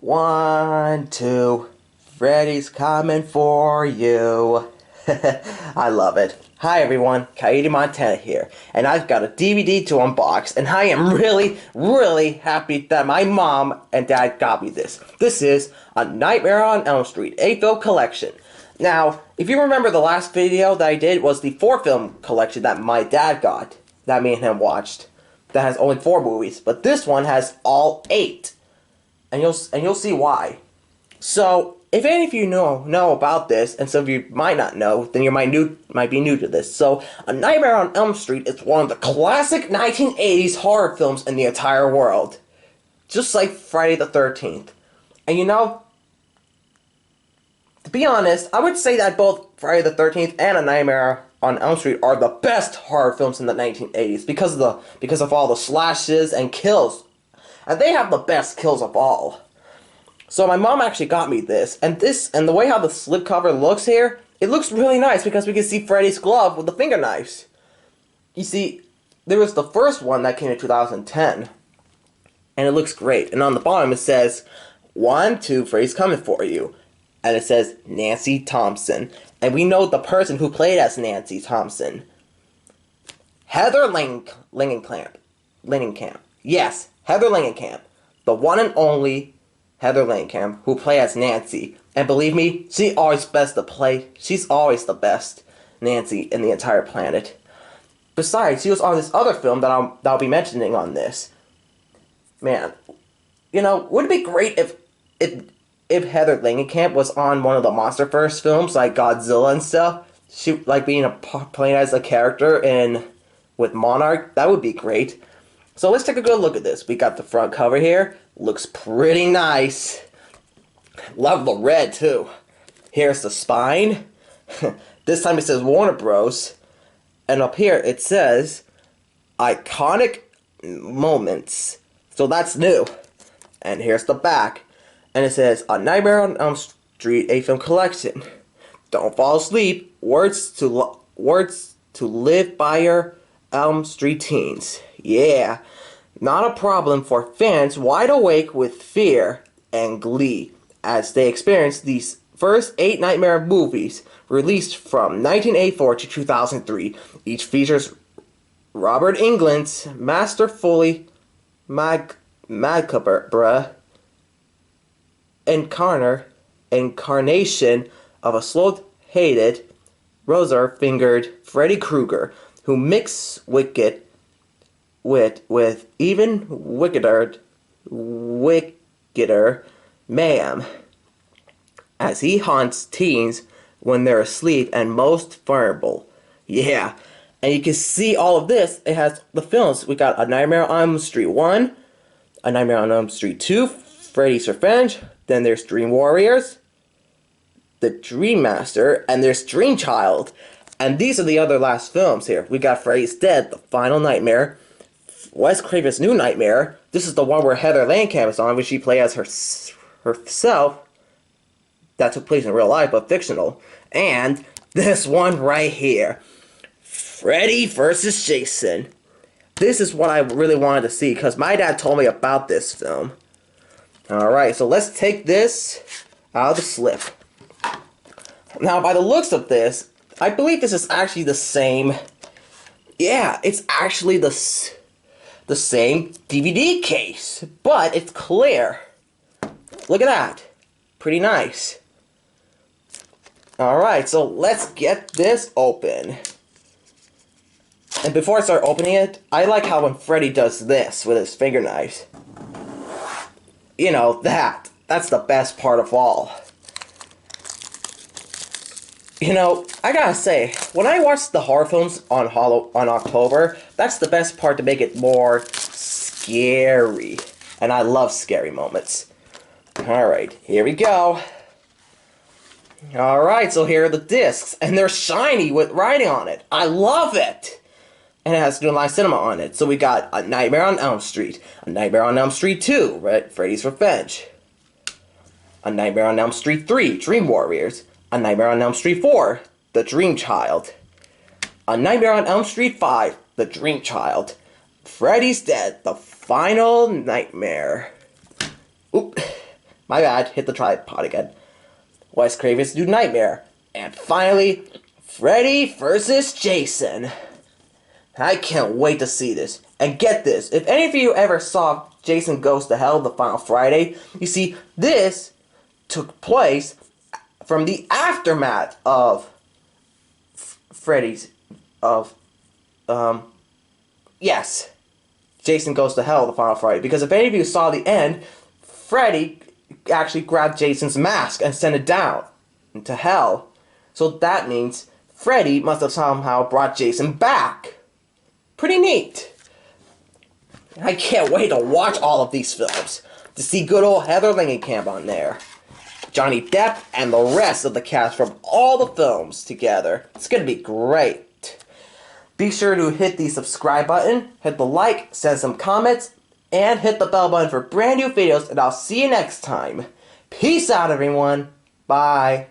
1, 2, Freddy's coming for you. I love it. Hi everyone, Coyote Montana here, and I've got a DVD to unbox, and I am really happy that my mom and dad got me this. This is A Nightmare on Elm Street, a film collection. Now, if you remember, the last video that I did was the 4-film collection that my dad got, that me and him watched, that has only 4 movies, but this one has all 8. And you'll see why. So, if any of you know about this, and some of you might not know, then you might be new to this. So, A Nightmare on Elm Street is one of the classic 1980s horror films in the entire world. Just like Friday the 13th. And you know, to be honest, I would say that both Friday the 13th and A Nightmare on Elm Street are the best horror films in the 1980s because of all the slashes and kills. And they have the best kills of all. So my mom actually got me this, and the way how the slipcover looks here, it looks really nice because we can see Freddy's glove with the finger knives. You see, there was the first one that came in 2010, and it looks great. And on the bottom it says, 1, 2, Freddy's coming for you. And it says Nancy Thompson. And we know the person who played as Nancy Thompson. Heather Langenkamp. Yes, Heather Langenkamp. The one and only Heather Langenkamp, who played as Nancy. And believe me, she's always the best Nancy in the entire planet. Besides, she was on this other film that I'll be mentioning on this. Man, you know, would it be great if Heather Langenkamp was on one of the MonsterVerse films, like Godzilla and stuff? She, like, playing as a character with Monarch, that would be great. So let's take a good look at this. We got the front cover here. Looks pretty nice. Love the red, too. Here's the spine. This time it says Warner Bros. And up here it says Iconic Moments. So that's new. And here's the back. And it says A Nightmare on Elm Street, a film collection. Don't fall asleep. Words to live by your Elm Street teens. Yeah. Not a problem for fans wide awake with fear and glee as they experience these first 8 Nightmare movies released from 1984 to 2003. Each features Robert Englund's masterfully macabre incarnation of a slow-hated, rosy-fingered Freddy Krueger who mixes wicked with even wickeder mayhem as he haunts teens when they're asleep and most vulnerable. Yeah, and you can see all of this. It has the films. We got A Nightmare on Elm Street 1, A Nightmare on Elm Street 2, Freddy's Revenge, then there's Dream Warriors, The Dream Master, and there's Dream Child. And these are the other last films here. We got Freddy's Dead, The Final Nightmare, Wes Craven's New Nightmare. This is the one where Heather Langenkamp is on, which she played as herself. That took place in real life, but fictional. And this one right here, Freddy vs. Jason. This is what I really wanted to see, because my dad told me about this film. Alright, so let's take this out of the slip. Now, by the looks of this, I believe this is actually the same. Yeah, it's actually the same DVD case, but it's clear. Look at that. Pretty nice. Alright, so let's get this open. And before I start opening it, I like how when Freddy does this with his finger knives. You know, that's the best part of all. You know, I gotta say, when I watch the horror films on October, that's the best part to make it more scary. And I love scary moments. Alright, here we go. Alright, so here are the discs, and they're shiny with writing on it. I love it! And it has New Line Cinema on it. So we got A Nightmare on Elm Street, A Nightmare on Elm Street 2, Freddy's Revenge, A Nightmare on Elm Street 3, Dream Warriors, A Nightmare on Elm Street 4, The Dream Child, A Nightmare on Elm Street 5, The Dream Child, Freddy's Dead, The Final Nightmare. Oop. My bad, hit the tripod again. Wes Craven's New Nightmare. And finally, Freddy vs. Jason. I can't wait to see this. And get this, if any of you ever saw Jason Goes to Hell the Final Friday, you see, this took place from the aftermath of yes, Jason Goes to Hell the Final Friday. Because if any of you saw the end, Freddy actually grabbed Jason's mask and sent it down into hell. So that means Freddy must have somehow brought Jason back. Pretty neat. I can't wait to watch all of these films. To see good old Heather Langenkamp on there. Johnny Depp and the rest of the cast from all the films together. It's gonna be great. Be sure to hit the subscribe button, hit the like, send some comments, and hit the bell button for brand new videos, and I'll see you next time. Peace out, everyone. Bye.